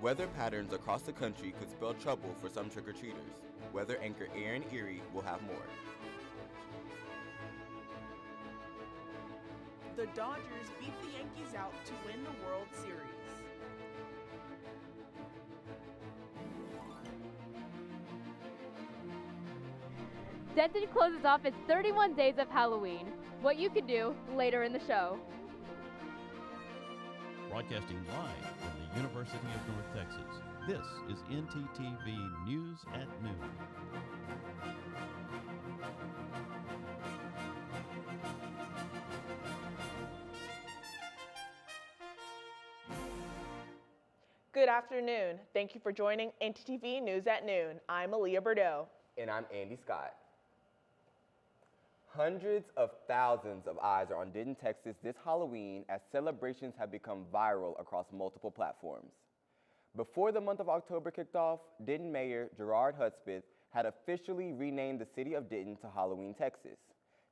Weather patterns across the country could spell trouble for some trick-or-treaters. Weather anchor Aaron Erie will have more. The Dodgers beat the Yankees out to win the World Series. Denton closes off its 31 days of Halloween. What you can do later in the show. Broadcasting live from the University of North Texas, this is ntTV News at Noon. Good afternoon. Thank you for joining ntTV News at Noon. I'm Aaliyah Bordeaux. And I'm Andy Scott. Hundreds of thousands of eyes are on Denton, Texas this Halloween as celebrations have become viral across multiple platforms. Before the month of October kicked off, Denton Mayor Gerard Hudspeth had officially renamed the city of Denton to Halloween, Texas.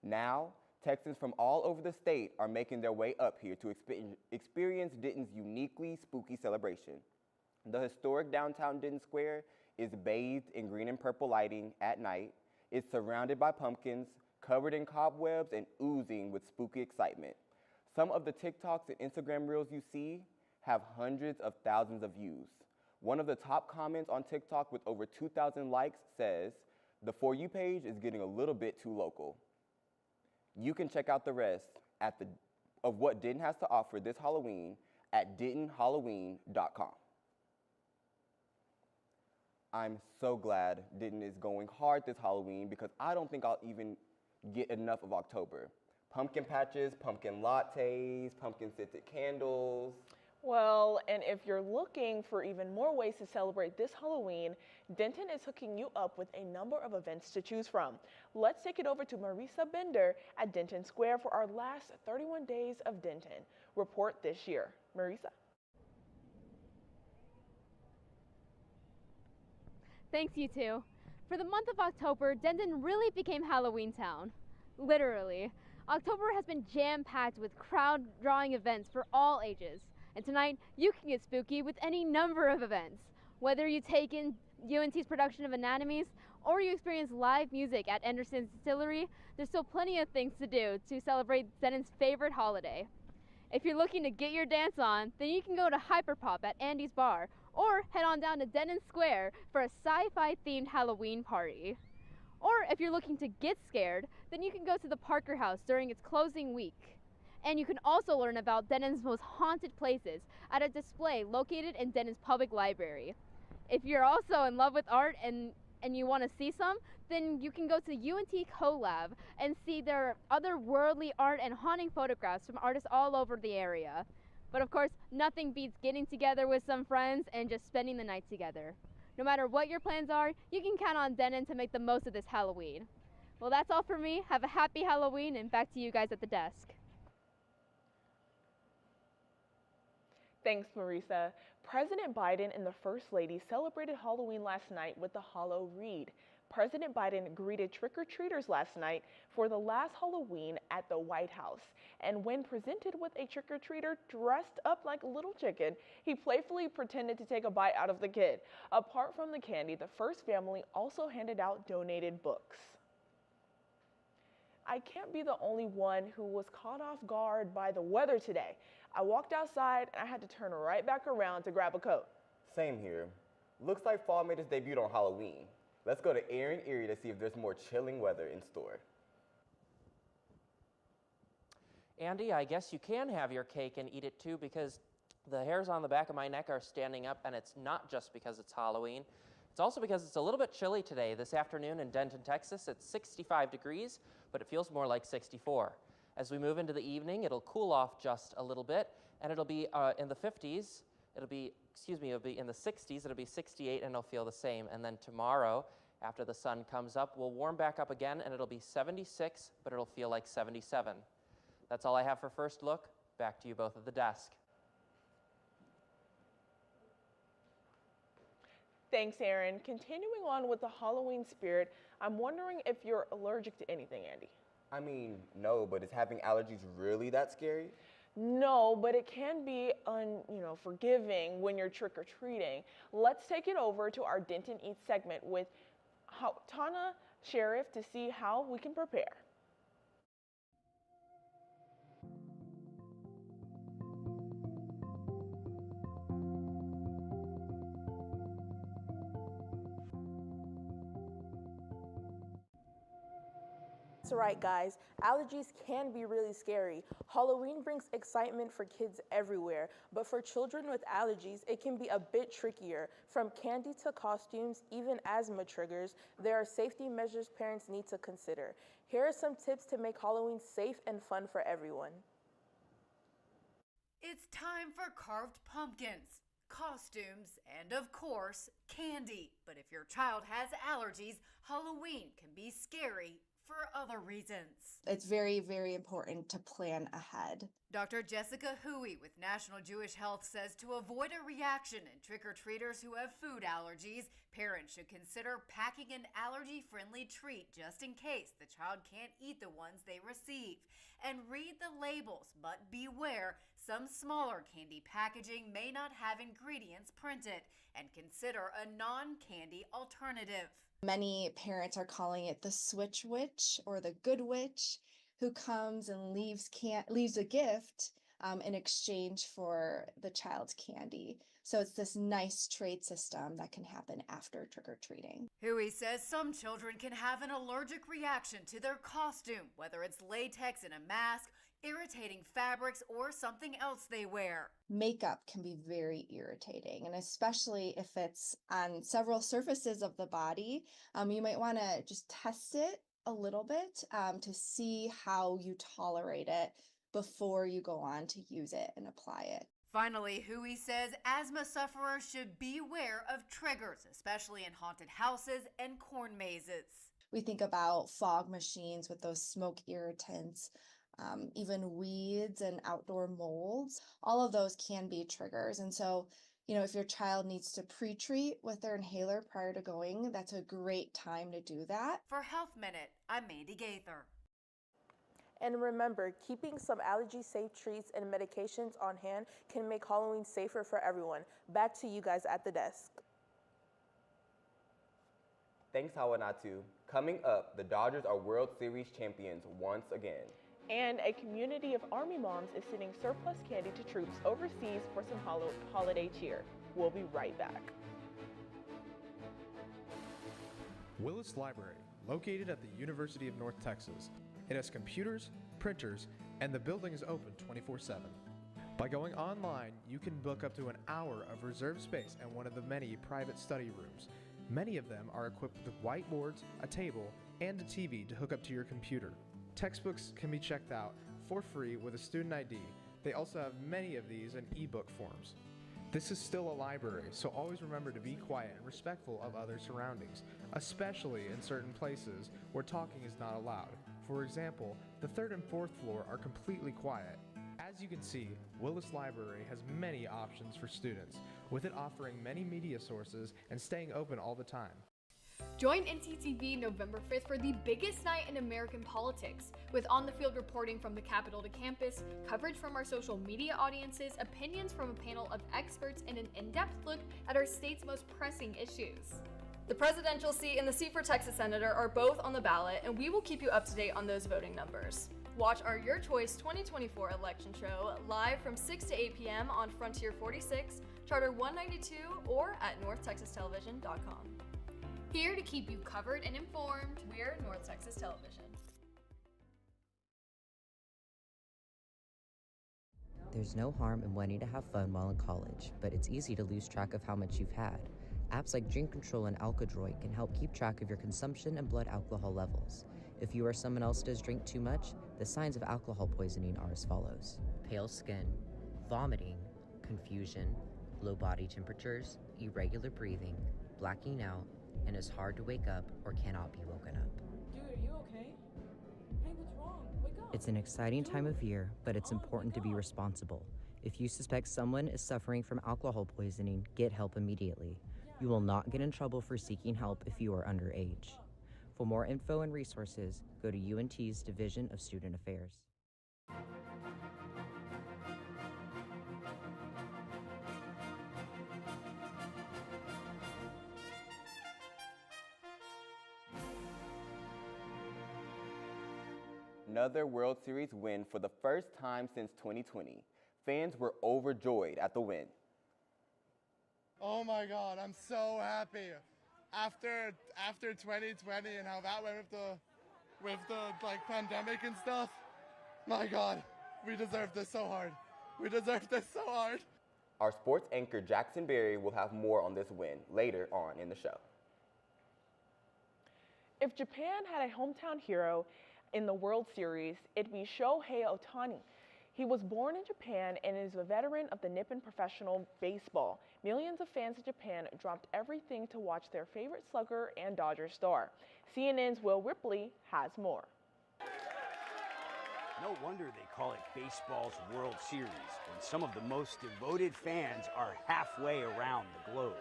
Now, Texans from all over the state are making their way up here to experience Denton's uniquely spooky celebration. The historic downtown Denton Square is bathed in green and purple lighting at night. It's surrounded by pumpkins, covered in cobwebs, and oozing with spooky excitement. Some of the TikToks and Instagram reels you see have hundreds of thousands of views. One of the top comments on TikTok with over 2,000 likes says, "The For You page is getting a little bit too local." You can check out the rest of what Denton has to offer this Halloween at dentonhalloween.com. I'm so glad Denton is going hard this Halloween because I don't think I'll even get enough of October. Pumpkin patches, pumpkin lattes, pumpkin scented candles. Well, and if you're looking for even more ways to celebrate this Halloween, Denton is hooking you up with a number of events to choose from. Let's take it over to Marisa Bender at Denton Square for our last 31 days of Denton report this year. Marisa? Thanks, you two. For the month of October, Denton really became Halloween town. Literally. October has been jam-packed with crowd-drawing events for all ages. And tonight, you can get spooky with any number of events. Whether you take in UNT's production of Anatomies or you experience live music at Anderson's Distillery, there's still plenty of things to do to celebrate Denton's favorite holiday. If you're looking to get your dance on, then you can go to Hyperpop at Andy's Bar or head on down to Denton Square for a sci-fi themed Halloween party. Or if you're looking to get scared, then you can go to the Parker House during its closing week. And you can also learn about Denton's most haunted places at a display located in Denton's public library. If you're also in love with art and you want to see some, then you can go to UNT CoLab and see their otherworldly art and haunting photographs from artists all over the area. But of course, nothing beats getting together with some friends and just spending the night together. No matter what your plans are, you can count on Denton to make the most of this Halloween. Well, that's all for me. Have a happy Halloween, and back to you guys at the desk. Thanks, Marisa. President Biden and the First Lady celebrated Halloween last night with the Hollow Read. President Biden greeted trick-or-treaters last night for the last Halloween at the White House. And when presented with a trick-or-treater dressed up like a little chicken, he playfully pretended to take a bite out of the kid. Apart from the candy, the first family also handed out donated books. I can't be the only one who was caught off guard by the weather today. I walked outside and I had to turn right back around to grab a coat. Same here. Looks like fall made its debut on Halloween. Let's go to Aaron Erie to see if there's more chilling weather in store. Andy, I guess you can have your cake and eat it too because the hairs on the back of my neck are standing up, and it's not just because it's Halloween. It's also because it's a little bit chilly today. This afternoon in Denton, Texas, it's 65 degrees, but it feels more like 64. As we move into the evening, it'll cool off just a little bit, and it'll be in the 50s. It'll be in the 60s, it'll be 68, and it'll feel the same. And then tomorrow, after the sun comes up, we'll warm back up again, and it'll be 76, but it'll feel like 77. That's all I have for First Look. Back to you both at the desk. Thanks, Aaron. Continuing on with the Halloween spirit, I'm wondering if you're allergic to anything, Andy. I mean, no, but is having allergies really that scary? No, but it can be forgiving when you're trick-or-treating. Let's take it over to our Denton Eats segment with Tana Sheriff to see how we can prepare. That's right, guys. Allergies can be really scary. Halloween brings excitement for kids everywhere, but for children with allergies, it can be a bit trickier. From candy to costumes, even asthma triggers, there are safety measures parents need to consider. Here are some tips to make Halloween safe and fun for everyone. It's time for carved pumpkins, costumes, and of course, candy. But if your child has allergies, Halloween can be scary for other reasons. It's very, very important to plan ahead. Dr. Jessica Huey with National Jewish Health says to avoid a reaction in trick-or-treaters who have food allergies, parents should consider packing an allergy-friendly treat just in case the child can't eat the ones they receive. And read the labels, but beware, some smaller candy packaging may not have ingredients printed, and consider a non-candy alternative. Many parents are calling it the switch witch or the good witch, who comes and leaves a gift in exchange for the child's candy. So it's this nice trade system that can happen after trick-or-treating. Huey says some children can have an allergic reaction to their costume, whether it's latex in a mask, irritating fabrics, or something else they wear. Makeup can be very irritating, and especially if it's on several surfaces of the body, you might want to just test it a little bit to see how you tolerate it before you go on to use it and apply it. Finally, Huey says asthma sufferers should beware of triggers, especially in haunted houses and corn mazes. We think about fog machines with those smoke irritants, even weeds and outdoor molds. All of those can be triggers. And so, if your child needs to pre-treat with their inhaler prior to going, that's a great time to do that. For Health Minute, I'm Mandy Gaither. And remember, keeping some allergy-safe treats and medications on hand can make Halloween safer for everyone. Back to you guys at the desk. Thanks, Hawanatu. Coming up, the Dodgers are World Series champions once again. And a community of Army moms is sending surplus candy to troops overseas for some holiday cheer. We'll be right back. Willis Library, located at the University of North Texas. It has computers, printers, and the building is open 24/7. By going online, you can book up to an hour of reserved space in one of the many private study rooms. Many of them are equipped with whiteboards, a table, and a TV to hook up to your computer. Textbooks can be checked out for free with a student ID. They also have many of these in ebook forms. This is still a library, so always remember to be quiet and respectful of other surroundings, especially in certain places where talking is not allowed. For example, the 3rd and 4th floor are completely quiet. As you can see, Willis Library has many options for students, with it offering many media sources and staying open all the time. Join ntTV November 5th for the biggest night in American politics, with on-the-field reporting from the Capitol to campus, coverage from our social media audiences, opinions from a panel of experts, and an in-depth look at our state's most pressing issues. The presidential seat and the seat for Texas Senator are both on the ballot, and we will keep you up to date on those voting numbers. Watch our Your Choice 2024 election show live from 6 to 8 p.m. on Frontier 46, Charter 192, or at NorthTexasTelevision.com. Here to keep you covered and informed, we're North Texas Television. There's no harm in wanting to have fun while in college, but it's easy to lose track of how much you've had. Apps like Drink Control and Alkadroid can help keep track of your consumption and blood alcohol levels. If you or someone else does drink too much, the signs of alcohol poisoning are as follows: pale skin, vomiting, confusion, low body temperatures, irregular breathing, blacking out, and is hard to wake up or cannot be woken up. Dude, are you okay? Hey, what's wrong? Wake up. It's an exciting time of year, but it's important to be responsible. If you suspect someone is suffering from alcohol poisoning, get help immediately. You will not get in trouble for seeking help if you are underage. For more info and resources, go to UNT's Division of Student Affairs. Another World Series win for the first time since 2020. Fans were overjoyed at the win. Oh my God, I'm so happy. After 2020 and how that went with the like pandemic and stuff. My God, we deserve this so hard. We deserve this so hard. Our sports anchor Jackson Berry will have more on this win later on in the show. If Japan had a hometown hero in the World Series, it'd be Shohei Ohtani. He was born in Japan and is a veteran of the Nippon professional baseball. Millions of fans in Japan dropped everything to watch their favorite slugger and Dodgers star. CNN's Will Ripley has more. No wonder they call it baseball's World Series, when some of the most devoted fans are halfway around the globe.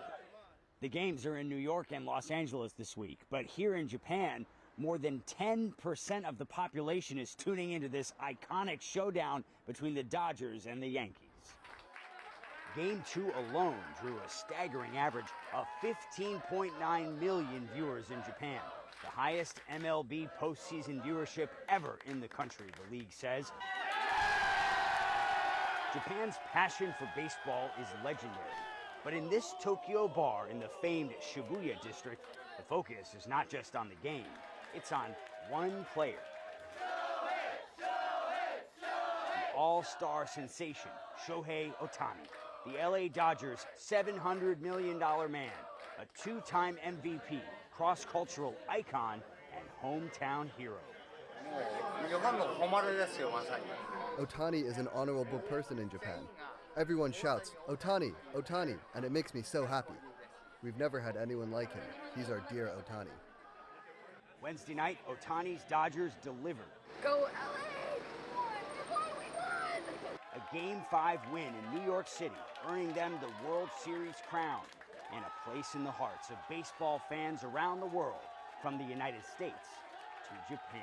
The games are in New York and Los Angeles this week, but here in Japan, more than 10% of the population is tuning into this iconic showdown between the Dodgers and the Yankees. Game 2 alone drew a staggering average of 15.9 million viewers in Japan, the highest MLB postseason viewership ever in the country, the league says. Japan's passion for baseball is legendary, but in this Tokyo bar in the famed Shibuya district, the focus is not just on the game. It's on one player. The all-star sensation, Shohei Ohtani, the LA Dodgers' $700 million man, a two-time MVP, cross-cultural icon, and hometown hero. Ohtani is an honorable person in Japan. Everyone shouts, "Ohtani, Ohtani," and it makes me so happy. We've never had anyone like him. He's our dear Ohtani. Wednesday night, Ohtani's Dodgers delivered. Go LA! We won! A Game 5 win in New York City, earning them the World Series crown and a place in the hearts of baseball fans around the world, from the United States to Japan.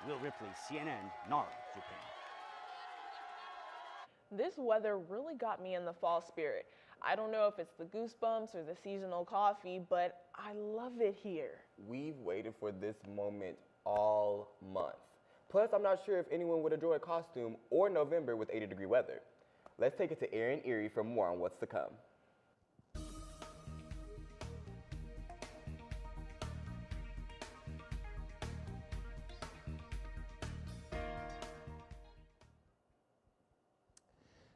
Will Ripley, CNN, Nara, Japan. This weather really got me in the fall spirit. I don't know if it's the goosebumps or the seasonal coffee, but I love it here. We've waited for this moment all month. Plus, I'm not sure if anyone would enjoy a costume or November with 80-degree weather. Let's take it to Aaron Erie for more on what's to come.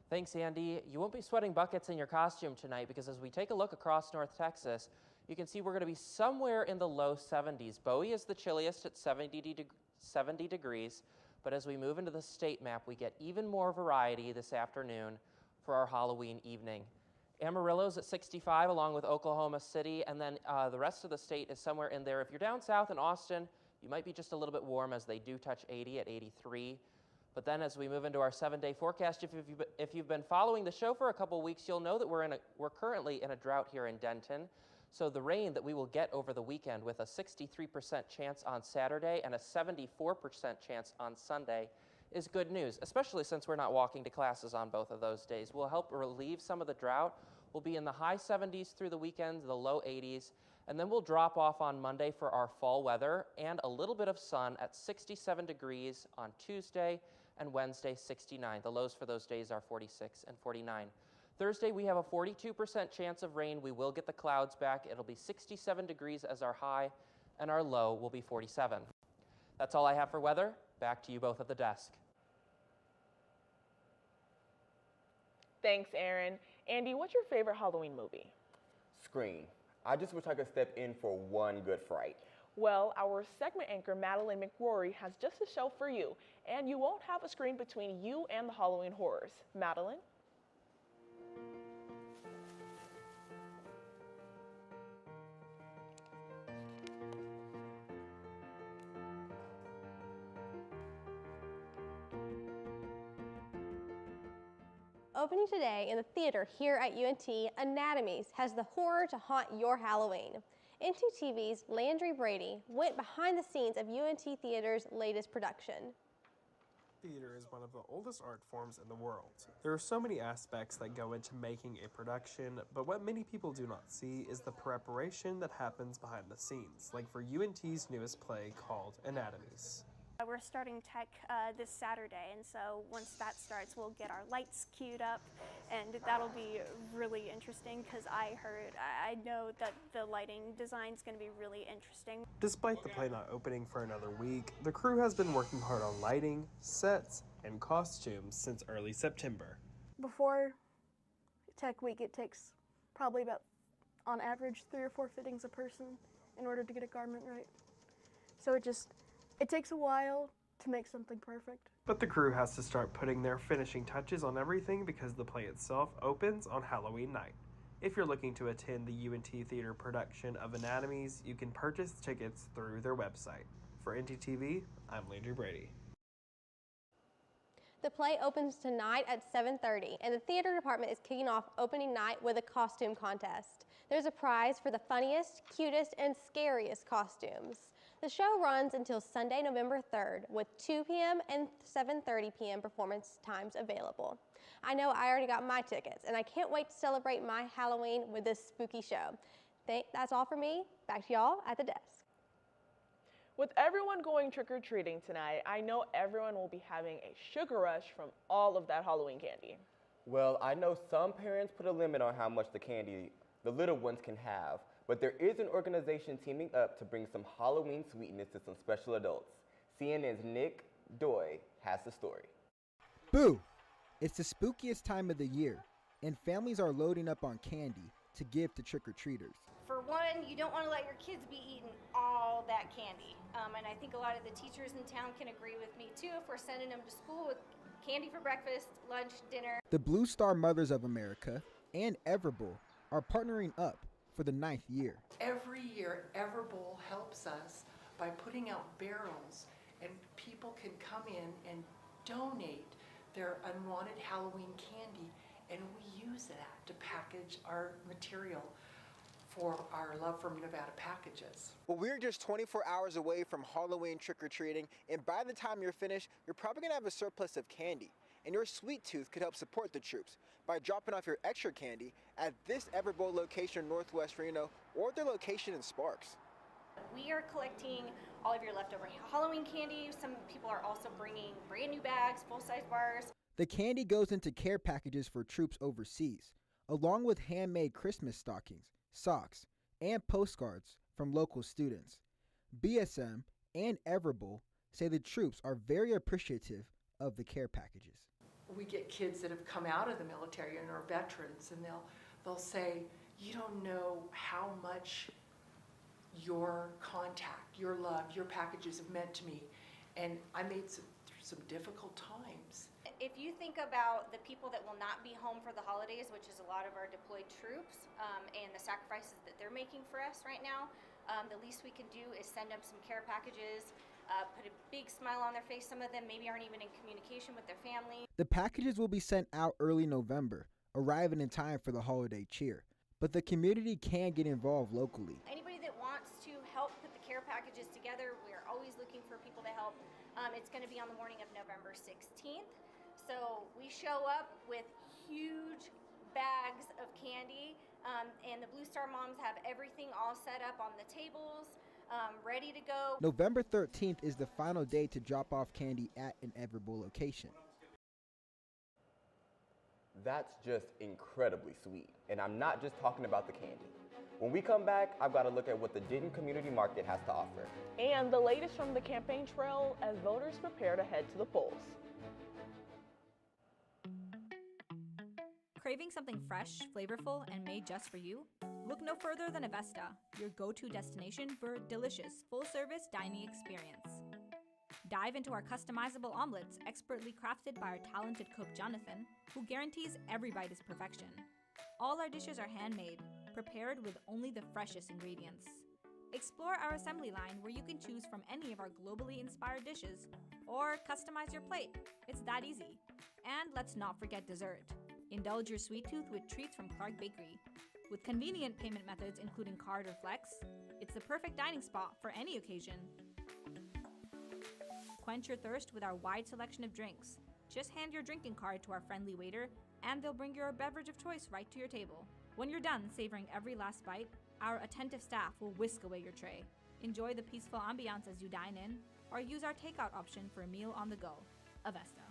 Thanks, Andy. You won't be sweating buckets in your costume tonight because as we take a look across North Texas, you can see we're going to be somewhere in the low 70s. Bowie is the chilliest at 70 degrees, but as we move into the state map, we get even more variety this afternoon for our Halloween evening. Amarillo's at 65 along with Oklahoma City, and then the rest of the state is somewhere in there. If you're down south in Austin, you might be just a little bit warm as they do touch 80 at 83. But then as we move into our 7-day forecast, if you've been following the show for a couple weeks, you'll know that we're currently in a drought here in Denton. So the rain that we will get over the weekend with a 63% chance on Saturday and a 74% chance on Sunday is good news, especially since we're not walking to classes on both of those days. We'll help relieve some of the drought. We'll be in the high 70s through the weekend, the low 80s, and then we'll drop off on Monday for our fall weather and a little bit of sun at 67 degrees on Tuesday and Wednesday 69. The lows for those days are 46 and 49. Thursday we have a 42% chance of rain. We will get the clouds back. It'll be 67 degrees as our high and our low will be 47. That's all I have for weather. Back to you both at the desk. Thanks, Aaron. Andy, what's your favorite Halloween movie? Scream. I just wish I could step in for one good fright. Well, our segment anchor, Madeline McRory, has just a show for you, and you won't have a screen between you and the Halloween horrors. Madeline? Opening today in the theater here at UNT, Anatomies has the horror to haunt your Halloween. ntTV's Landry Brady went behind the scenes of UNT Theater's latest production. Theater is one of the oldest art forms in the world. There are so many aspects that go into making a production, but what many people do not see is the preparation that happens behind the scenes, like for UNT's newest play called Anatomies. We're starting tech this Saturday, and so once that starts, we'll get our lights queued up, and that'll be really interesting because I know that the lighting design is going to be really interesting. Despite the play not opening for another week, the crew has been working hard on lighting, sets, and costumes since early September. Before tech week, it takes probably about, on average, 3 or 4 fittings a person in order to get a garment right. So it takes a while to make something perfect. But the crew has to start putting their finishing touches on everything because the play itself opens on Halloween night. If you're looking to attend the UNT Theater production of Anatomies, you can purchase tickets through their website. For ntTV, I'm Landry Brady. The play opens tonight at 7:30, and the theater department is kicking off opening night with a costume contest. There's a prize for the funniest, cutest, and scariest costumes. The show runs until Sunday, November 3rd, with 2 p.m. and 7:30 p.m. performance times available. I know I already got my tickets, and I can't wait to celebrate my Halloween with this spooky show. That's all for me. Back to y'all at the desk. With everyone going trick-or-treating tonight, I know everyone will be having a sugar rush from all of that Halloween candy. Well, I know some parents put a limit on how much the candy the little ones can have, but there is an organization teaming up to bring some Halloween sweetness to some special adults. CNN's Nick Doy has the story. Boo! It's the spookiest time of the year, and families are loading up on candy to give to trick-or-treaters. For one, you don't want to let your kids be eating all that candy. And I think a lot of the teachers in town can agree with me too if we're sending them to school with candy for breakfast, lunch, dinner. The Blue Star Mothers of America and Everbowl are partnering up for the 9th year. Every year, Everbowl helps us by putting out barrels, and people can come in and donate their unwanted Halloween candy, and we use that to package our material for our Love from Nevada packages. Well, we're just 24 hours away from Halloween trick-or-treating, and by the time you're finished, you're probably gonna have a surplus of candy. And your sweet tooth could help support the troops by dropping off your extra candy at this Everbowl location in Northwest Reno or their location in Sparks. We are collecting all of your leftover Halloween candy. Some people are also bringing brand new bags, full-size bars. The candy goes into care packages for troops overseas, along with handmade Christmas stockings, socks, and postcards from local students. BSM and Everbowl say the troops are very appreciative of the care packages. We get kids that have come out of the military and are veterans, and they'll say, you don't know how much your contact, your love, your packages have meant to me. And I made through some difficult times. If you think about the people that will not be home for the holidays, which is a lot of our deployed troops, and the sacrifices that they're making for us right now, the least we can do is send them some care packages, put a big smile on their face. Some of them maybe aren't even in communication with their family. The packages will be sent out early November, arriving in time for the holiday cheer. But the community can get involved locally. Anybody that wants to help put the care packages together, we are always looking for people to help. It's going to be on the morning of November 16th. So we show up with huge bags of candy, and the Blue Star moms have everything all set up on the tables, ready to go. November 13th is the final day to drop off candy at an Everbowl location. That's just incredibly sweet. And I'm not just talking about the candy. When we come back, I've got to look at what the Denton Community Market has to offer. And the latest from the campaign trail as voters prepare to head to the polls. Craving something fresh, flavorful, and made just for you? Look no further than Avesta, your go-to destination for a delicious, full-service dining experience. Dive into our customizable omelets, expertly crafted by our talented cook Jonathan, who guarantees every bite is perfection. All our dishes are handmade, prepared with only the freshest ingredients. Explore our assembly line where you can choose from any of our globally inspired dishes, or customize your plate. It's that easy. And let's not forget dessert. Indulge your sweet tooth with treats from Clark Bakery. With convenient payment methods including card or flex, it's the perfect dining spot for any occasion. Quench your thirst with our wide selection of drinks. Just hand your drinking card to our friendly waiter, and they'll bring your beverage of choice right to your table. When you're done savoring every last bite, our attentive staff will whisk away your tray. Enjoy the peaceful ambiance as you dine in, or use our takeout option for a meal on the go. Avesta.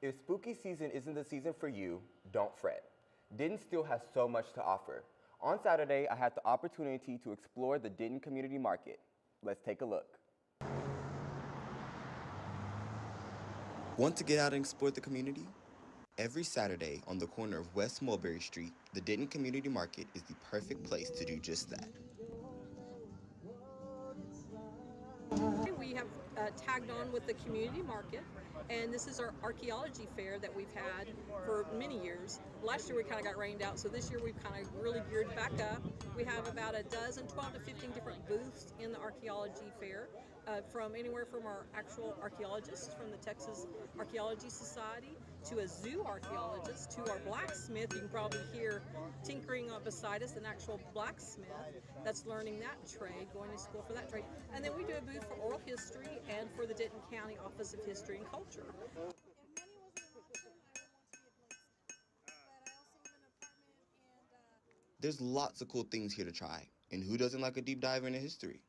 If spooky season isn't the season for you, don't fret. Denton still has so much to offer. On Saturday, I had the opportunity to explore the Denton Community Market. Let's take a look. Want to get out and explore the community? Every Saturday on the corner of West Mulberry Street, the Denton Community Market is the perfect place to do just that. We have tagged on with the community market, and this is our archaeology fair that we've had for many years. Last year we kind of got rained out, so this year we've kind of really geared back up. We have about 12 to 15 different booths in the archaeology fair, from anywhere from our actual archaeologists from the Texas Archaeology Society to a zoo archaeologist to our blacksmith. You can probably hear tinkering on beside us, an actual blacksmith that's learning that trade, going to school for that trade. And then we do a booth for oral history and for the Denton County Office of History and Culture. There's lots of cool things here to try, and who doesn't like a deep dive into history?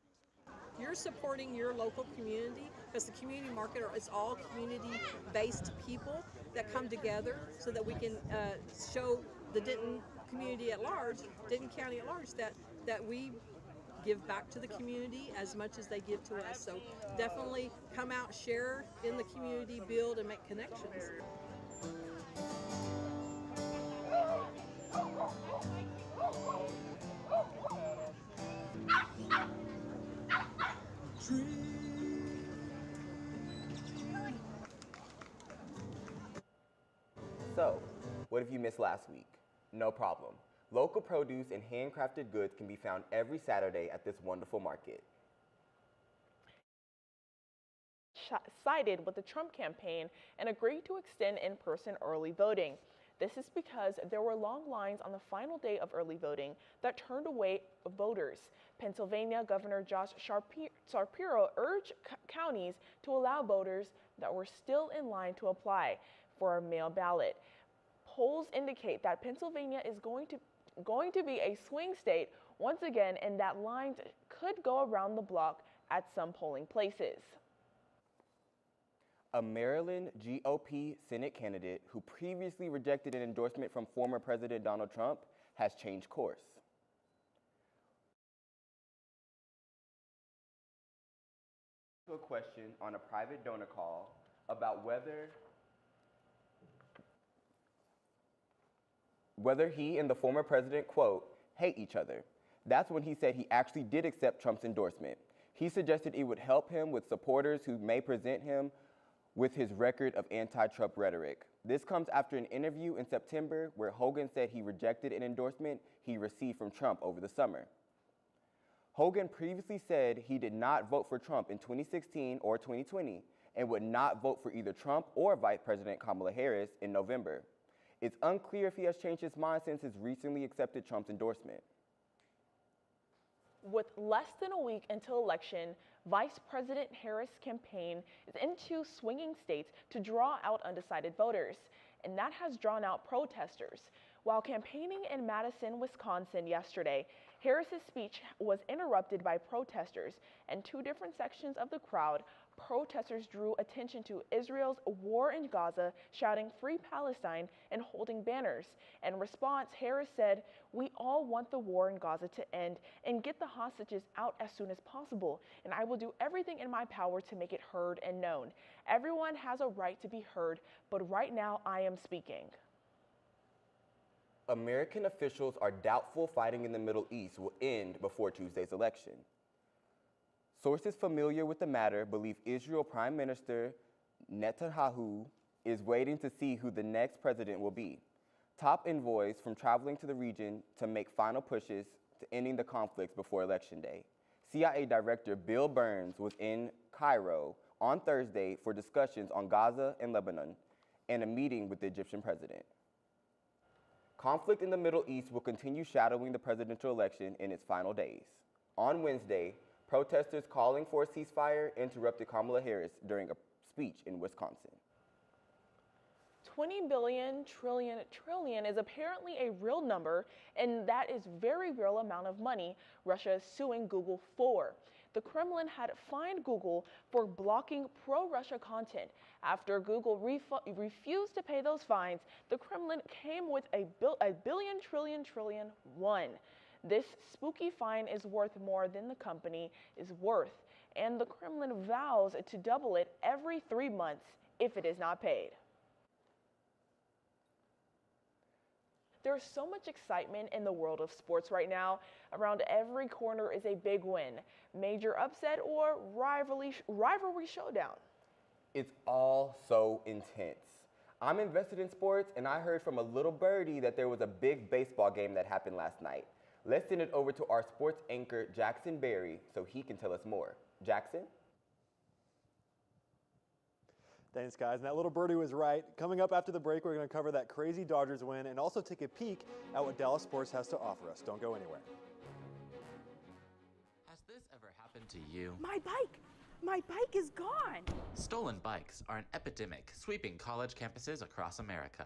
You're supporting your local community, because the community market is all community-based people that come together so that we can show the Denton community at large, Denton County at large, that we give back to the community as much as they give to us. So definitely come out, share in the community, build and make connections. So, what have you missed last week? No problem. Local produce and handcrafted goods can be found every Saturday at this wonderful market. Sided with the Trump campaign and agreed to extend in-person early voting. This is because there were long lines on the final day of early voting that turned away voters. Pennsylvania Governor Josh Shapiro urged counties to allow voters that were still in line to apply for a mail ballot. Polls indicate that Pennsylvania is going to be a swing state once again, and that lines could go around the block at some polling places. A Maryland GOP Senate candidate who previously rejected an endorsement from former President Donald Trump has changed course. A question on a private donor call about whether he and the former president, quote, hate each other. That's when he said he actually did accept Trump's endorsement. He suggested it would help him with supporters who may present him with his record of anti-Trump rhetoric. This comes after an interview in September where Hogan said he rejected an endorsement he received from Trump over the summer. Hogan previously said he did not vote for Trump in 2016 or 2020 and would not vote for either Trump or Vice President Kamala Harris in November. It's unclear if he has changed his mind since his recently accepted Trump's endorsement. With less than a week until election, Vice President Harris' campaign is into swinging states to draw out undecided voters, and that has drawn out protesters. While campaigning in Madison, Wisconsin yesterday, Harris's speech was interrupted by protesters, and two different sections of the crowd. Protesters drew attention to Israel's war in Gaza, shouting "Free Palestine" and holding banners. In response, Harris said, "We all want the war in Gaza to end and get the hostages out as soon as possible, and I will do everything in my power to make it heard and known. Everyone has a right to be heard, but right now I am speaking." American officials are doubtful fighting in the Middle East will end before Tuesday's election. Sources familiar with the matter believe Israel Prime Minister Netanyahu is waiting to see who the next president will be. Top envoys from traveling to the region to make final pushes to ending the conflicts before Election Day. CIA Director Bill Burns was in Cairo on Thursday for discussions on Gaza and Lebanon and a meeting with the Egyptian president. Conflict in the Middle East will continue shadowing the presidential election in its final days. On Wednesday, protesters calling for a ceasefire interrupted Kamala Harris during a speech in Wisconsin. 20 billion trillion is apparently a real number, and that is very real amount of money Russia is suing Google for. The Kremlin had fined Google for blocking pro-Russia content. After Google refused to pay those fines, the Kremlin came with a billion trillion won. This spooky fine is worth more than the company is worth, and the Kremlin vows to double it every 3 months if it is not paid. There's so much excitement in the world of sports right now. Around every corner is a big win, major upset, or rivalry showdown. It's all so intense. I'm invested in sports, and I heard from a little birdie that there was a big baseball game that happened last night. Let's send it over to our sports anchor, Jackson Berry, so he can tell us more. Jackson? Thanks, guys. And that little birdie was right. Coming up after the break, we're going to cover that crazy Dodgers win and also take a peek at what Dallas sports has to offer us. Don't go anywhere. Has this ever happened to you? My bike! My bike is gone! Stolen bikes are an epidemic sweeping college campuses across America.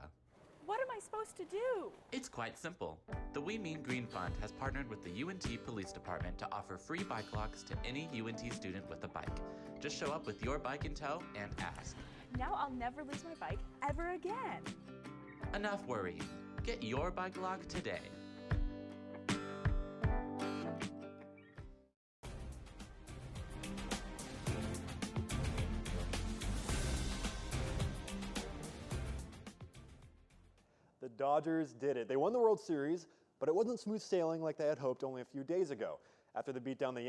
What am I supposed to do? It's quite simple. The We Mean Green Fund has partnered with the UNT Police Department to offer free bike locks to any UNT student with a bike. Just show up with your bike in tow and ask. Now I'll never lose my bike ever again. Enough worrying. Get your bike lock today. The Dodgers did it. They won the World Series, but it wasn't smooth sailing like they had hoped only a few days ago. After the beatdown the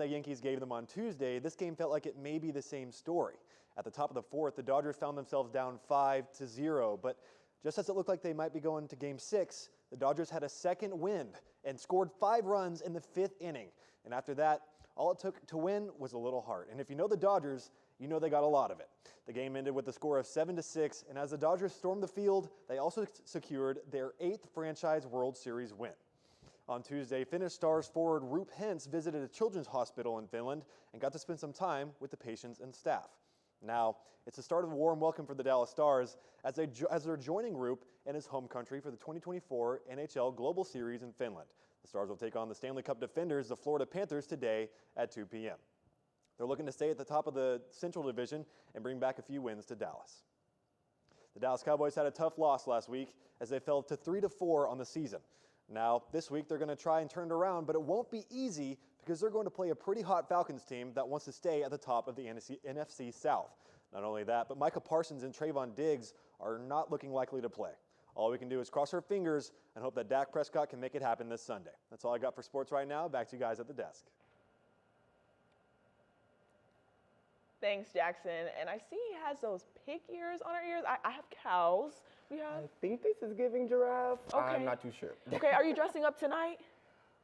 Yankees gave them on Tuesday, this game felt like it may be the same story. At the top of the fourth, the Dodgers found themselves down 5-0, but just as it looked like they might be going to Game 6, the Dodgers had a second wind and scored 5 runs in the 5th inning. And after that, all it took to win was a little heart. And if you know the Dodgers, you know they got a lot of it. The game ended with a score of 7-6, and as the Dodgers stormed the field, they also secured their 8th franchise World Series win. On Tuesday, Finnish Stars forward Rupe Hintz visited a children's hospital in Finland and got to spend some time with the patients and staff. Now, it's the start of a warm welcome for the Dallas Stars as they're joining Rupe in his home country for the 2024 NHL Global Series in Finland. The Stars will take on the Stanley Cup defenders, the Florida Panthers, today at 2 p.m. They're looking to stay at the top of the Central Division and bring back a few wins to Dallas. The Dallas Cowboys had a tough loss last week as they fell to 3-4 on the season. Now, this week they're going to try and turn it around, but it won't be easy because they're going to play a pretty hot Falcons team that wants to stay at the top of the NFC South. Not only that, but Micah Parsons and Trayvon Diggs are not looking likely to play. All we can do is cross our fingers and hope that Dak Prescott can make it happen this Sunday. That's all I got for sports right now. Back to you guys at the desk. Thanks, Jackson. And I see he has those pig ears on our ears. I have cows. I think this is giving giraffe. Okay. I'm not too sure. Okay, are you dressing up tonight?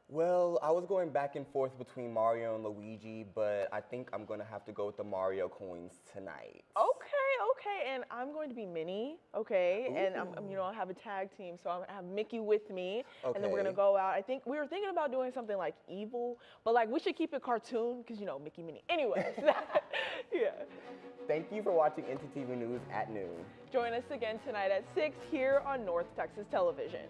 Well, I was going back and forth between Mario and Luigi, but I think I'm going to have to go with the Mario coins tonight. Okay, and I'm going to be Minnie, okay? Ooh. And I have a tag team, so I'm going to have Mickey with me, Okay. and then we're going to go out. I think we were thinking about doing something like evil, but like we should keep it cartoon, because Mickey, Minnie. Anyways, yeah. Thank you for watching ntTV News at noon. Join us again tonight at 6 here on North Texas Television.